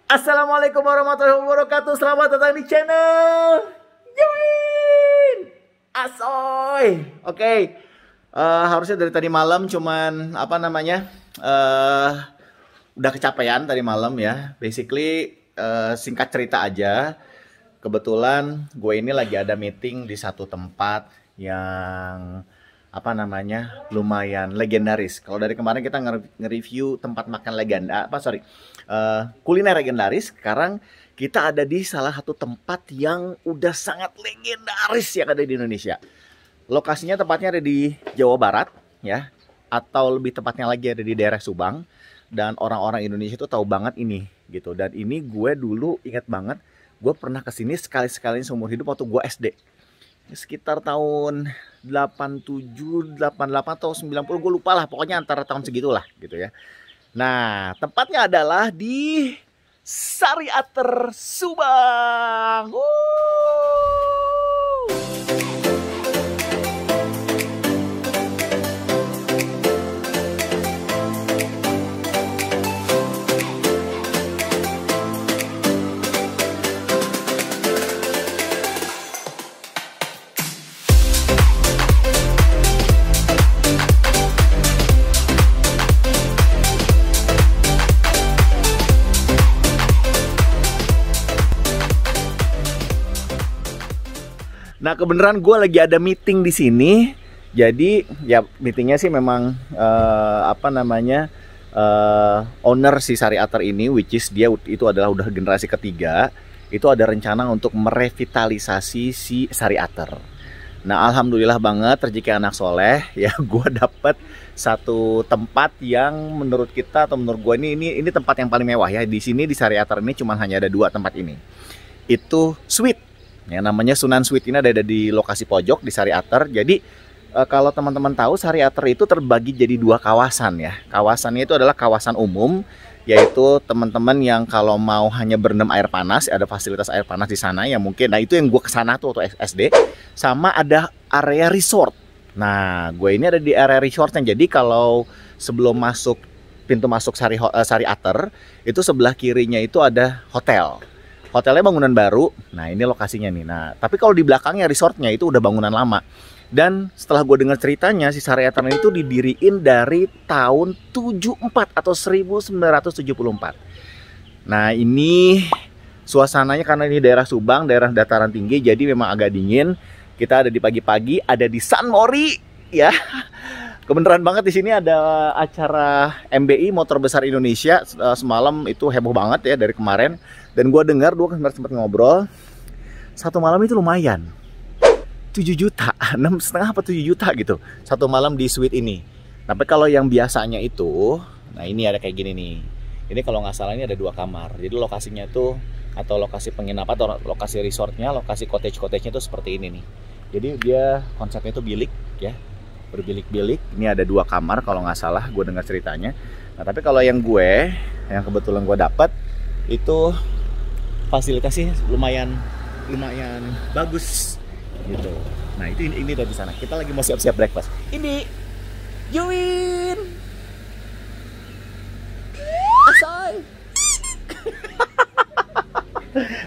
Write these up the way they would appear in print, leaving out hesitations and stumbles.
Assalamualaikum warahmatullahi wabarakatuh. Selamat datang di channel Join Asoy. Oke. Harusnya dari tadi malam cuman udah kecapean tadi malam ya. Basically singkat cerita aja. Kebetulan gue ini lagi ada meeting di satu tempat yang lumayan legendaris. Kalau dari kemarin kita nge-review tempat makan kuliner legendaris. Sekarang kita ada di salah satu tempat yang udah sangat legendaris yang ada di Indonesia. Lokasinya tepatnya ada di Jawa Barat ya, atau lebih tepatnya lagi ada di daerah Subang. Dan orang-orang Indonesia itu tahu banget ini gitu. Dan ini gue dulu ingat banget, gue pernah kesini sekali-sekali seumur hidup waktu gue SD. Sekitar tahun 87, 88 atau 90, gue lupa lah. Pokoknya antara tahun segitulah gitu ya. Nah, tempatnya adalah di Sari Ater Subang. Nah, kebenaran gue lagi ada meeting di sini. Jadi ya meetingnya sih memang owner si Sari Ater ini, which is dia itu adalah udah generasi ketiga. Itu ada rencana untuk merevitalisasi si Sari Ater. Nah, alhamdulillah banget rezeki anak soleh ya, gue dapet satu tempat yang menurut kita atau menurut gue ini tempat yang paling mewah ya. Di sini di Sari Ater ini cuma hanya ada dua tempat ini. Itu suite. Yang namanya Sunan Suite ini ada di lokasi pojok di Sari Ater. Jadi kalau teman-teman tahu, Sari Ater itu terbagi jadi dua kawasan ya. Kawasannya itu adalah kawasan umum, yaitu teman-teman yang kalau mau hanya berendam air panas, ada fasilitas air panas di sana ya mungkin. Nah, itu yang gue kesana tuh waktu SD. Sama ada area resort. Nah, gue ini ada di area resortnya. Jadi kalau sebelum masuk pintu masuk Sari Ater, itu sebelah kirinya itu ada hotel. Hotelnya bangunan baru. Nah, ini lokasinya nih. Nah, tapi kalau di belakangnya resortnya itu udah bangunan lama. Dan setelah gue dengar ceritanya, si Sari Ater itu didiriin dari tahun 74 atau 1974. Nah, ini suasananya karena ini daerah Subang, daerah dataran tinggi, jadi memang agak dingin. Kita ada di pagi-pagi, ada di San Mori ya. Kebenaran banget di sini ada acara MBI Motor Besar Indonesia. Semalam itu heboh banget ya dari kemarin. Dan gue dengar, kemarin sempat ngobrol, satu malam itu lumayan, 7 juta, 6,5 apa 7 juta gitu, satu malam di suite ini. Tapi kalau yang biasanya itu, nah ini ada kayak gini nih. Ini kalau nggak salah ini ada 2 kamar. Jadi lokasinya tuh, atau lokasi penginapan atau lokasi resortnya, lokasi cottage-nya tuh seperti ini nih. Jadi dia konsepnya tuh bilik ya, berbilik-bilik. Ini ada 2 kamar kalau nggak salah, gue dengar ceritanya. Nah, tapi kalau yang kebetulan gue dapat itu fasilitasnya lumayan bagus gitu. Nah, ini udah di sana. Kita lagi mau siap-siap breakfast. Ini Join Asoy.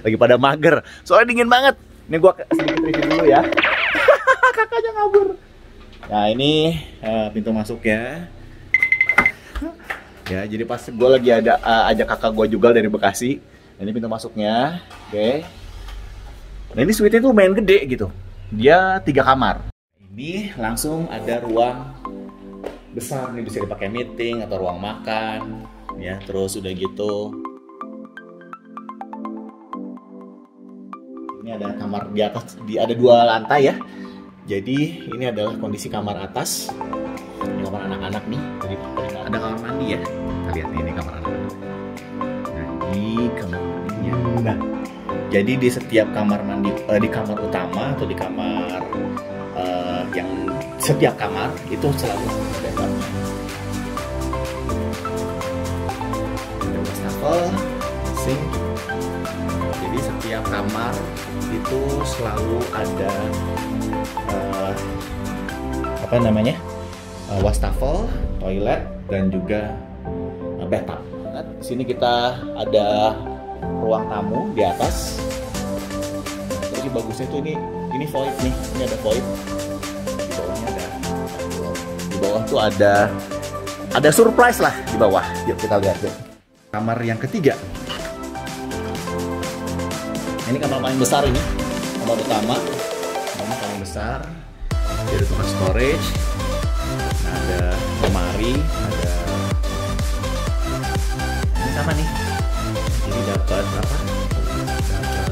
Lagi pada mager. Soalnya dingin banget. Ini gua sedikit review dulu ya. Kakaknya ngabur. Nah, ini pintu masuk ya. Ya, jadi pas gue lagi ajak kakak gue juga dari Bekasi. Ini pintu masuknya, oke. Nah, ini suite-nya tuh lumayan gede gitu. Dia 3 kamar. Ini langsung ada ruang besar nih, bisa dipakai meeting atau ruang makan, ya. Terus udah gitu, ini ada kamar di atas, ada 2 lantai ya. Jadi ini adalah kondisi kamar atas. Ini kamar anak-anak nih. Jadi ada kamar mandi ya. Kita lihat nih, ini kamar anak-anak. Nah, ini kamar mandinya. Nah, jadi di setiap kamar mandi, di kamar utama atau di kamar yang setiap kamar itu selalu ada bathtub. Ada wastafel, sink. Jadi setiap kamar itu selalu ada wastafel, toilet, dan juga bathtub. Di sini kita ada ruang tamu di atas. Jadi bagusnya tuh ini void nih, ini ada void. Di bawahnya ada. Di bawah tuh ada surprise lah di bawah. Yuk kita lihat yuk. Kamar yang ketiga. Ini kamar paling besar ini. Kamar utama. Kamar paling besar. Jadi ada tempat storage. Nah, ada lemari, ada ini sama nih. Jadi dapat apa? Dapat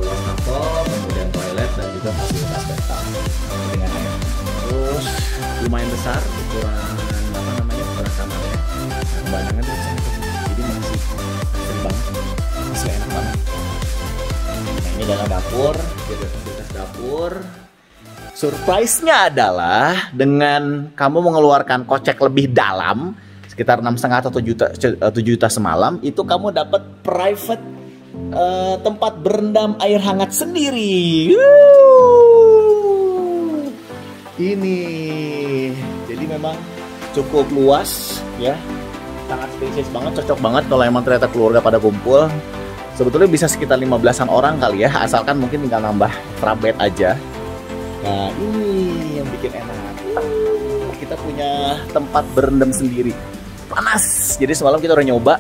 wastafel, kemudian toilet dan juga fasilitas bathtub dengan air. Terus lumayan besar ukuran ukuran kamarnya. Pemandangan tuh bisa jadi masih asri banget, masih enak banget. Nah ini adalah dapur, jadi fasilitas dapur. Surprise-nya adalah dengan kamu mengeluarkan kocek lebih dalam sekitar 6,5 atau 7 juta semalam, itu kamu dapat private tempat berendam air hangat sendiri. Ini jadi memang cukup luas ya, sangat spesies banget, cocok banget kalau emang ternyata keluarga pada kumpul. Sebetulnya bisa sekitar 15-an orang kali ya, asalkan mungkin tinggal nambah prabed aja. Nah ini yang bikin enak, kita punya tempat berendam sendiri. Panas, jadi semalam kita udah nyoba,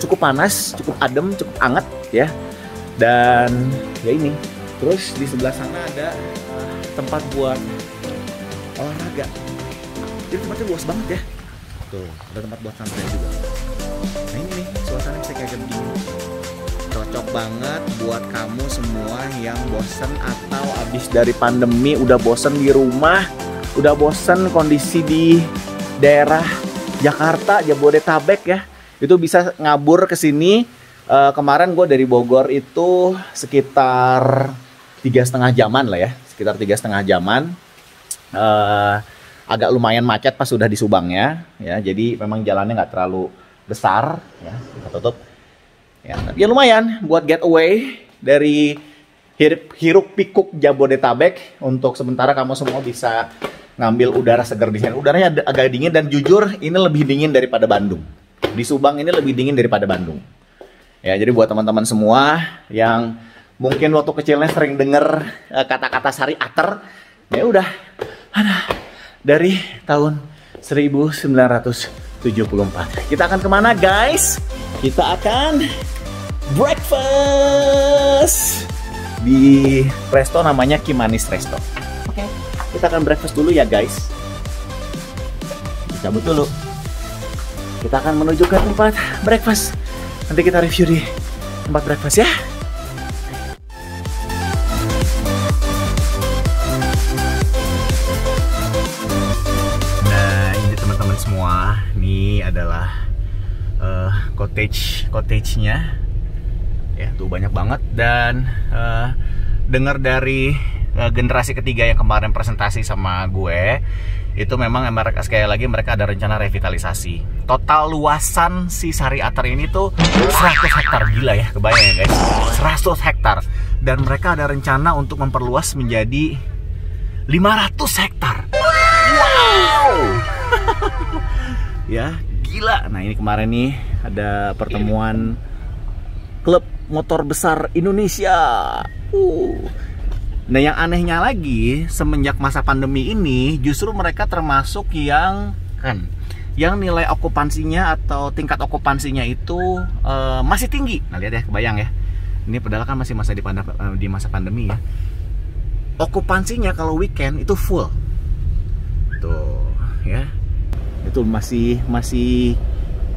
cukup panas, cukup adem, cukup anget ya. Dan ya ini, terus di sebelah sana ada tempat buat olahraga. Jadi tempatnya luas banget ya. Tuh, ada tempat buat santai juga. Nah ini nih, suasana bisa kayak begini. Cocok banget buat kamu semua yang bosen atau abis dari pandemi udah bosen di rumah, udah bosen kondisi di daerah Jakarta, Jabodetabek ya. Itu bisa ngabur ke sini. Kemarin gue dari Bogor itu sekitar 3,5 jaman lah ya, sekitar 3,5 jaman. Agak lumayan macet pas sudah di Subangnya ya, jadi memang jalannya nggak terlalu besar ya, kita tutup. Ya lumayan buat getaway dari hiruk pikuk Jabodetabek. Untuk sementara kamu semua bisa ngambil udara segar di sini. Udaranya agak dingin dan jujur ini lebih dingin daripada Bandung. Di Subang ini lebih dingin daripada Bandung. Ya jadi buat teman-teman semua yang mungkin waktu kecilnya sering denger kata-kata Sari Ater, ya udah dari tahun 1974. Kita akan kemana guys? Kita akan breakfast di resto namanya Kimanis Resto. Oke, kita akan breakfast dulu ya guys. Cabut dulu. Kita akan menuju ke tempat breakfast. Nanti kita review di tempat breakfast ya. Nah ini teman-teman semua, ini adalah cottage-nya ya, tuh banyak banget. Dan dengar dari generasi ketiga yang kemarin presentasi sama gue, itu memang mereka sekali lagi mereka ada rencana revitalisasi. Total luasan si Sari Ater ini tuh 100 hektar, gila ya, kebayang ya guys, 100 hektar. Dan mereka ada rencana untuk memperluas menjadi 500 hektar. Wow. Ya gila. Nah ini kemarin nih ada pertemuan klub motor besar Indonesia. Nah yang anehnya lagi, semenjak masa pandemi ini justru mereka termasuk yang nilai okupansinya atau tingkat okupansinya itu masih tinggi. Nah lihat ya, kebayang ya, ini padahal kan masih di masa pandemi ya. Okupansinya kalau weekend itu full tuh ya. Itu masih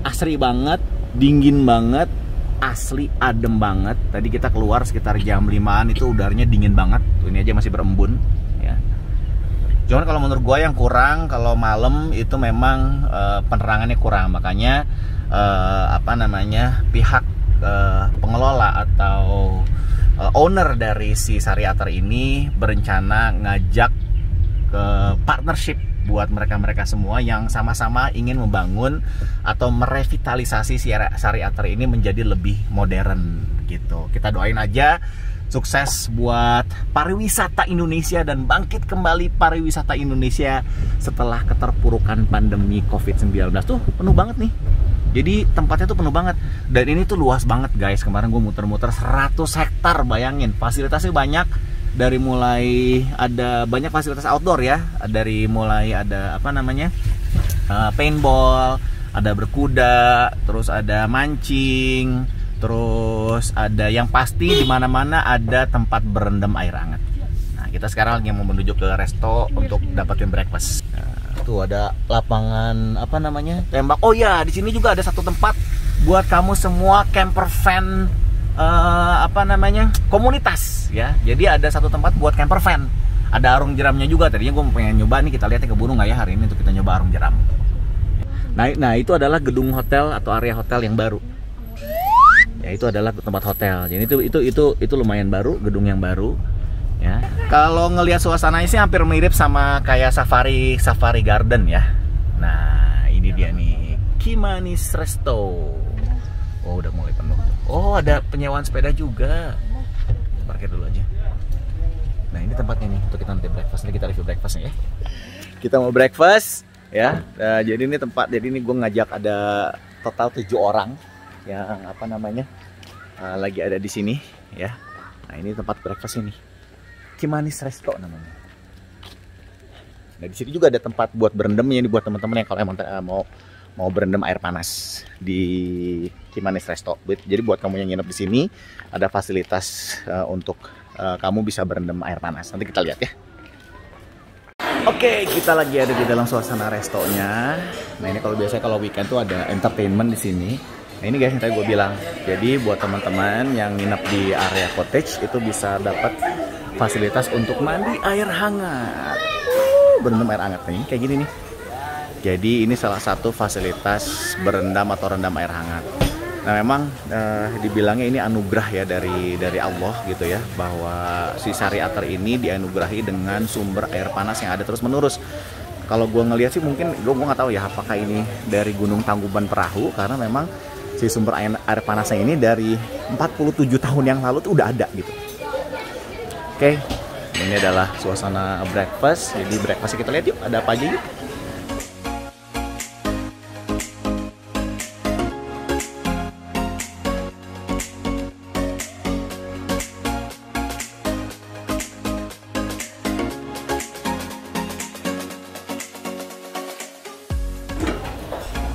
asri banget, dingin banget, asli adem banget. Tadi kita keluar sekitar jam 5-an, itu udaranya dingin banget. Tuh, ini aja masih berembun ya. Cuman kalau menurut gue yang kurang kalau malam itu memang penerangannya kurang. Makanya pihak pengelola atau owner dari si Sari Ater ini berencana ngajak ke partnership buat mereka-mereka semua yang sama-sama ingin membangun atau merevitalisasi si Sari Ater ini menjadi lebih modern gitu. Kita doain aja sukses buat pariwisata Indonesia dan bangkit kembali pariwisata Indonesia setelah keterpurukan pandemi COVID-19. Tuh penuh banget nih Jadi tempatnya tuh penuh banget. Dan ini tuh luas banget guys. Kemarin gue muter-muter 100 hektar, bayangin. Fasilitasnya banyak. Dari mulai ada banyak fasilitas outdoor ya. Dari mulai ada apa namanya, paintball, ada berkuda, terus ada mancing, terus ada yang pasti di mana-mana ada tempat berendam air hangat. Nah, kita sekarang lagi mau menuju ke resto untuk dapetin breakfast. Nah, tuh ada lapangan apa namanya, tembak. Oh ya, di sini juga ada satu tempat buat kamu semua camper van, apa namanya, komunitas ya. Jadi ada satu tempat buat camper van. Ada arung jeramnya juga. Tadinya gue pengen nyoba nih, kita lihatnya keburu nggak ya hari ini untuk kita nyoba arung jeram. Nah itu adalah gedung hotel atau area hotel yang baru. Ya itu adalah tempat hotel. Jadi itu lumayan baru, gedung yang baru. Ya. Kalau ngelihat suasananya sih hampir mirip sama kayak safari garden ya. Nah ini dia nih, Kimanis Resto. Oh udah mulai penuh. Oh ada penyewaan sepeda juga. Parkir dulu aja. Nah ini tempatnya nih untuk kita nanti breakfast. Nanti kita review breakfastnya ya. Kita mau breakfast ya. Jadi ini tempat. Jadi ini gue ngajak ada total 7 orang yang apa namanya lagi ada di sini ya. Nah ini tempat breakfast ini, Kimanis Resto namanya. Nah di sini juga ada tempat buat berendam ya, buat teman-teman yang kalau emang mau berendam air panas di Kimanis Resto. Jadi buat kamu yang nginep di sini ada fasilitas untuk kamu bisa berendam air panas. Nanti kita lihat ya. Oke, kita lagi ada di dalam suasana restonya. Nah ini kalau biasanya kalau weekend tuh ada entertainment di sini. Nah ini guys yang tadi gue bilang. Jadi buat teman-teman yang nginep di area cottage itu bisa dapat fasilitas untuk mandi air hangat. Berendam air hangat nih, kayak gini nih. Jadi ini salah satu fasilitas berendam atau rendam air hangat. Nah memang dibilangnya ini anugerah ya dari Allah gitu ya, bahwa si Sari Ater ini dianugerahi dengan sumber air panas yang ada terus menerus. Kalau gue ngeliat sih mungkin gue nggak tahu ya apakah ini dari Gunung Tangkuban Perahu, karena memang si sumber air panasnya ini dari 47 tahun yang lalu tuh udah ada gitu. Oke, ini adalah suasana breakfast. Jadi breakfastnya kita lihat yuk, ada apa aja yuk.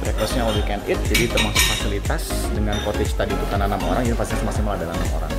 Breakfastnya all you can eat, jadi termasuk fasilitas dengan cottage tadi itu karena 6 orang, jadi fasilitas maksimal adalah 6 orang.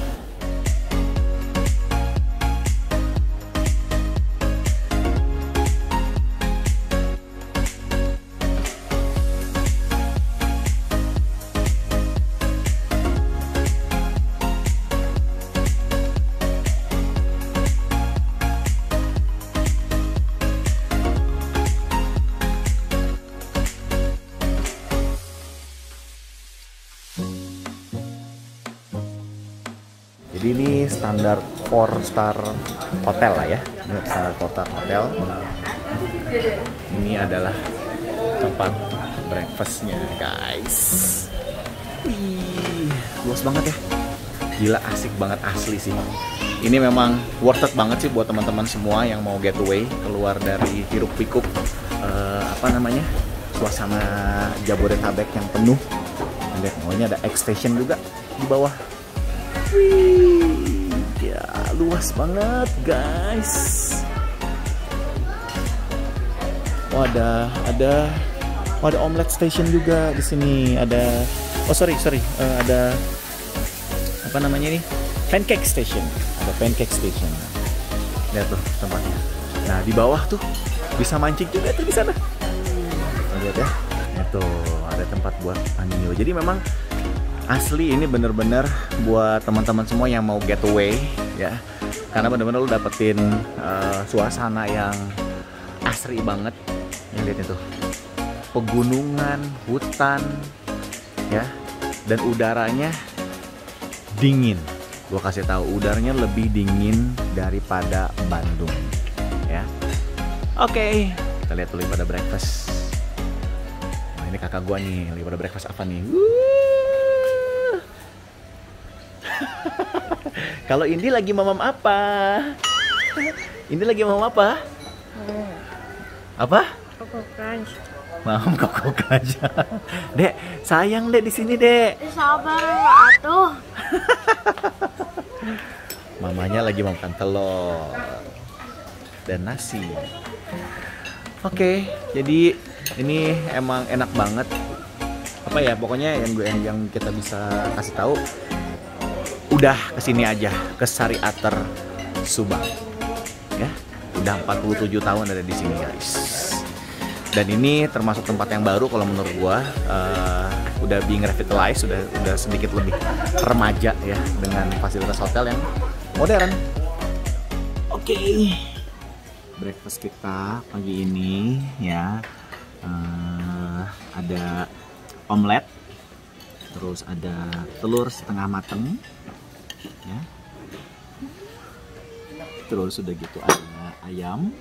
Jadi ini standar 4-star hotel lah ya. Ini standar 4-star hotel. Ini adalah tempat breakfastnya guys. Wih, luas banget ya. Gila, asik banget asli sih. Ini memang worth it banget sih buat teman-teman semua yang mau getaway keluar dari hiruk pikuk apa namanya, suasana Jabodetabek yang penuh. Lihat, ini ada X Station juga di bawah. Wih, ya luas banget guys. Oh, ada omelet station juga di sini. Ada, oh sorry, ada apa namanya nih? Pancake station. Ada pancake station. Lihat tuh tempatnya. Nah di bawah tuh bisa mancing juga tuh di sana. Lihat ya. Itu ada tempat buat anjing. Jadi memang asli ini bener-bener buat teman-teman semua yang mau getaway ya, karena bener-bener lu dapetin suasana yang asri banget. Lihat itu, pegunungan, hutan ya, dan udaranya dingin. Gua kasih tahu, udaranya lebih dingin daripada Bandung ya. Oke, kita lihat dulu pada breakfast. Nah, ini kakak gua nih, lagi pada breakfast apa nih? Kalau Indi lagi mamam apa? Indi lagi mamam apa? Apa? Coco Crunch. Mam kokok aja. Dek, sayang Dek di sini, Dek. Sabar atuh. Mamanya lagi makan telur dan nasi. Oke, jadi ini emang enak banget. Apa ya, pokoknya yang kita bisa kasih tahu, udah kesini aja ke Sari Ater Subang. Ya, udah 47 tahun ada di sini, guys. Dan ini termasuk tempat yang baru kalau menurut gua, udah being revitalized, udah sedikit lebih remaja ya, dengan fasilitas hotel yang modern. Oke. Breakfast kita pagi ini ya, ada omelet, terus ada telur setengah mateng ya, terus udah gitu ada ayam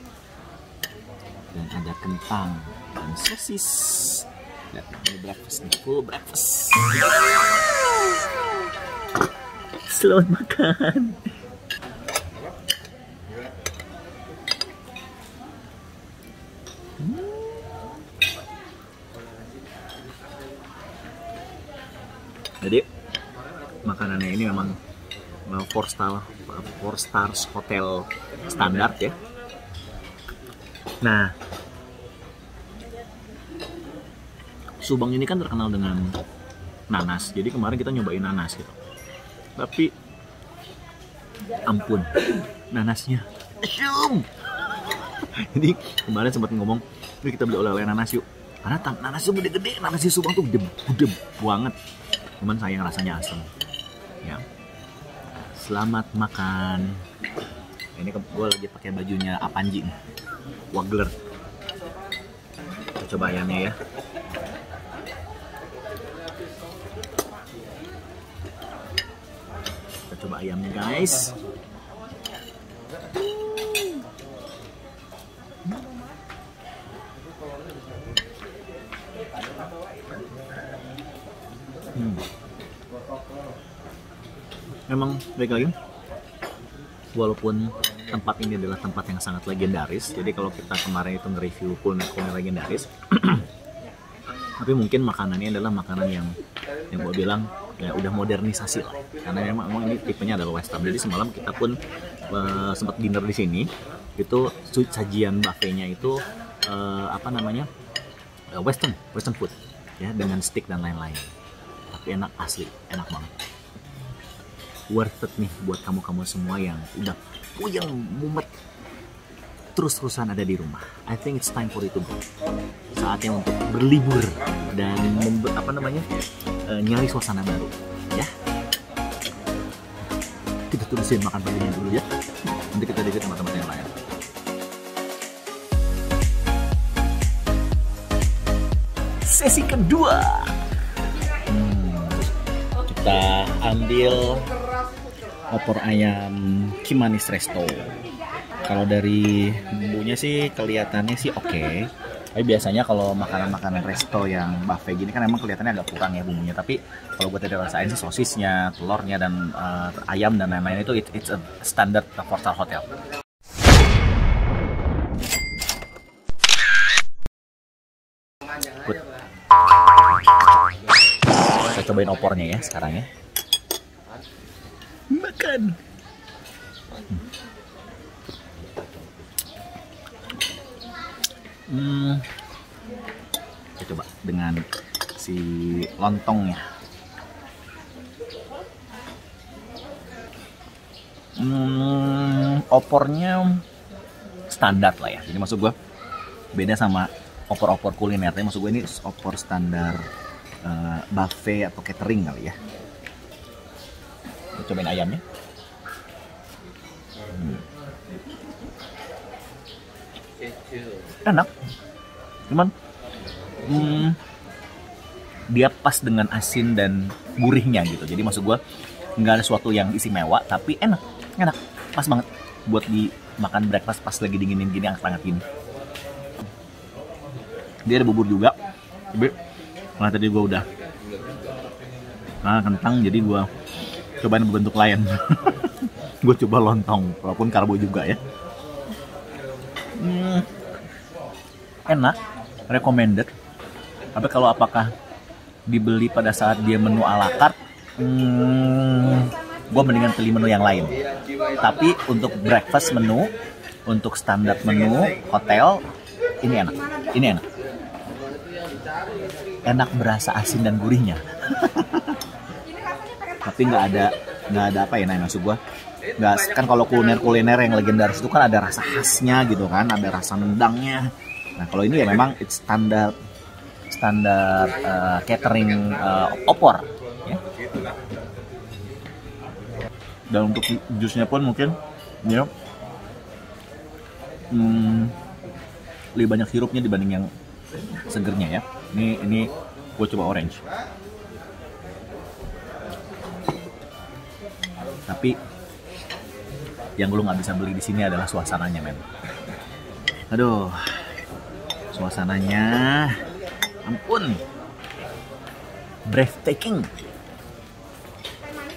dan ada kentang dan sosis. Lihat, ini breakfast nih, full breakfast. Selamat makan. Jadi makanannya ini memang 4 stars hotel standar ya. Nah, Subang ini kan terkenal dengan nanas. Jadi kemarin kita nyobain nanas gitu. Tapi ampun, nanasnya syum. Jadi kemarin sempat ngomong, "Yuk kita beli oleh-oleh nanas yuk." Karena nanasnya gede-gede, nanas di Subang tuh gede banget. Cuman sayang rasanya asam. Ya. Selamat makan. Ini gue lagi pakai bajunya Apanji nih, Wagler. Kita coba ayamnya ya. Kita coba ayamnya, guys. Memang baik lagi, walaupun tempat ini adalah tempat yang sangat legendaris. Jadi kalau kita kemarin itu nge-review kuliner legendaris, tapi mungkin makanannya adalah makanan yang gue bilang ya udah modernisasi lah. Karena memang ini tipenya adalah western. Jadi semalam kita pun sempat dinner di sini. Itu sajian buffetnya itu western food ya, dengan steak dan lain-lain. Tapi enak, asli enak banget. Worth it nih buat kamu-kamu semua yang udah puyeng mumet terus-terusan ada di rumah. I think it's time for you to go. Saatnya untuk berlibur dan nyari suasana baru ya. Kita terusin makan paginya dulu ya. Nanti kita di tempat-tempat yang lain. Sesi kedua. Kita ambil opor ayam Kimanis Resto. Kalau dari bumbunya sih kelihatannya sih oke. Tapi biasanya kalau makanan-makanan resto yang buffet gini kan emang kelihatannya agak kurang ya bumbunya. Tapi kalau gue tadi rasain sih sosisnya, telurnya dan ayam dan lain-lain itu it's a standard 4-star hotel. Kita cobain opornya ya sekarang ya. Makan. Kita coba dengan si lontongnya. Opornya standar lah ya. Jadi maksud gue beda sama opor-opor kuliner. Tapi maksud gue ini opor standar buffet atau catering kali ya. Kita cobain ayamnya. Enak, cuman dia pas dengan asin dan gurihnya gitu. Jadi maksud gue nggak ada sesuatu yang istimewa, tapi enak, pas banget buat dimakan breakfast pas lagi dinginin gini, hangat-hangat gini. Dia ada bubur juga, tapi karena tadi gue udah kentang, jadi gue cobain bentuk lain. Gue coba lontong, walaupun karbo juga ya. Enak, recommended Tapi kalau apakah dibeli pada saat dia menu ala carte, gue mendingan pilih menu yang lain. Tapi untuk breakfast menu, untuk standar menu hotel, ini enak. Ini enak. Enak, berasa asin dan gurihnya. Tapi nggak ada apa ya, maksud gue. Nggak, kan kalau kuliner yang legendaris itu kan ada rasa khasnya gitu kan, ada rasa nendangnya. Nah kalau ini ya memang it's standar catering opor ya. Dan untuk jusnya pun mungkin ya lebih banyak sirupnya dibanding yang segernya ya. Ini gue coba orange. Tapi yang lu nggak bisa beli di sini adalah suasananya, men. Aduh, suasananya, ampun, breathtaking,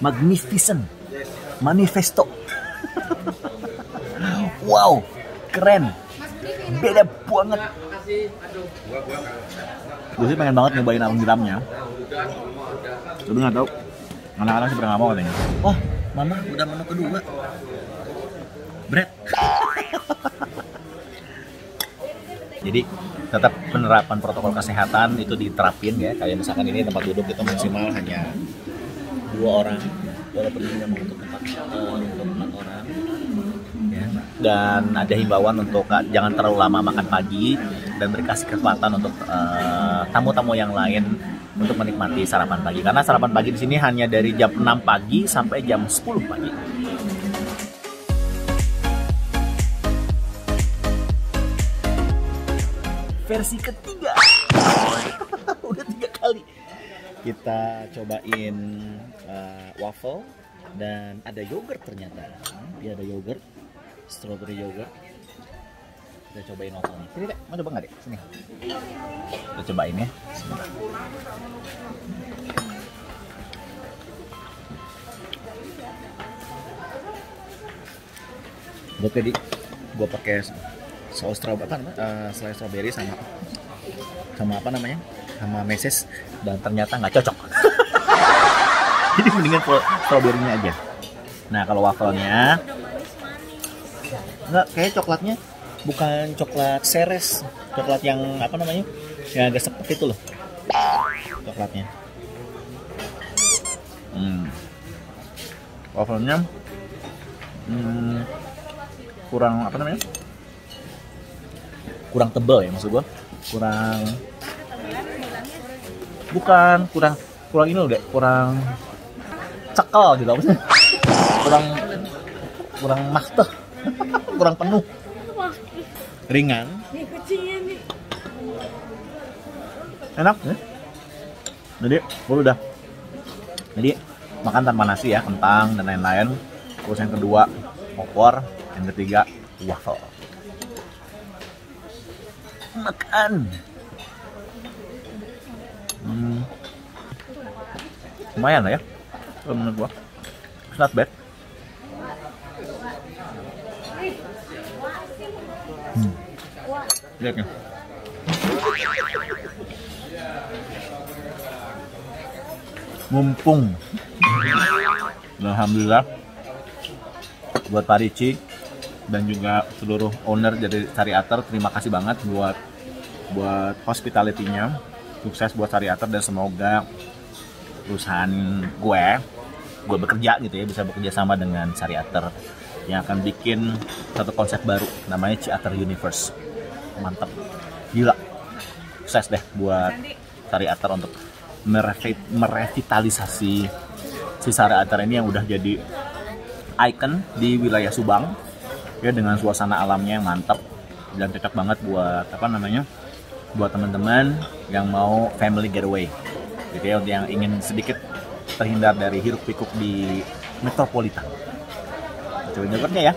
magnificent, manifesto. Wow, keren, beda banget. Gue sih pengen banget nyobain alam-alamnya. Tapi nggak tahu, anak-anak sih nggak mau katanya. Oh, mama udah menu kedua. Bread. Jadi tetap penerapan protokol kesehatan itu diterapin ya. Kayak misalkan ini tempat duduk itu maksimal hanya 2 orang. Walaupun ini memang untuk 4 orang. Ya. Dan ada himbauan untuk jangan terlalu lama makan pagi dan dikasih kesempatan untuk tamu-tamu yang lain untuk menikmati sarapan pagi. Karena sarapan pagi di sini hanya dari jam 6 pagi sampai jam 10 pagi. Versi ketiga. Udah 3 kali kita cobain waffle dan ada yogurt ternyata. Dia ada yogurt, strawberry yogurt. Kita cobain waffle nih. Sini deh, mau coba nggak deh? Sini. Kita cobain ya. Sebentar. Gue tadi gue pakai saus strawberry sama apa namanya, sama meses, dan ternyata nggak cocok. Jadi mendingan strawberry-nya aja. Nah kalau waffle-nya nggak, kayak coklatnya bukan coklat Ceres, coklat yang apa namanya, yang agak sepet itu loh coklatnya. Waffle-nya kurang apa namanya, kurang tebal ya, maksud gua kurang ini loh deh, kurang cekal gitu, apa sih, kurang mahteh, kurang penuh, ringan, enak ya. Jadi makan tanpa nasi ya, kentang dan lain-lain. Terus yang kedua opor, yang ketiga waffle. Makan. Lumayan lah ya, menurut gua. It's not bad. Lihat nih. Mumpung. Alhamdulillah buat Pak Ricci dan juga seluruh owner dari Sariater, terima kasih banget buat hospitality-nya. Sukses buat Sariater dan semoga perusahaan gue bekerja gitu ya, bisa bekerja sama dengan Sariater yang akan bikin satu konsep baru namanya Ciater Universe. Mantap, gila, sukses deh buat Sariater untuk merevitalisasi si Sariater ini yang udah jadi icon di wilayah Subang ya, dengan suasana alamnya yang mantap dan cocok banget buat apa namanya, buat teman-teman yang mau family getaway gitu ya, yang ingin sedikit terhindar dari hiruk pikuk di metropolitan. Cobain yogurtnya ya.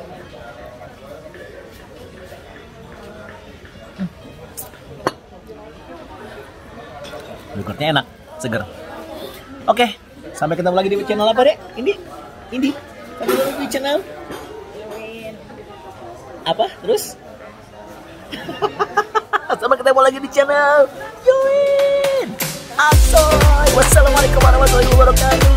Yogurtnya enak, seger. Oke, sampai ketemu lagi di channel apa deh? Indi. Sampai ketemu di channel apa? Terus? Sampai ketemu lagi di channel Yoi. Asoy. Wassalamualaikum warahmatullahi wabarakatuh.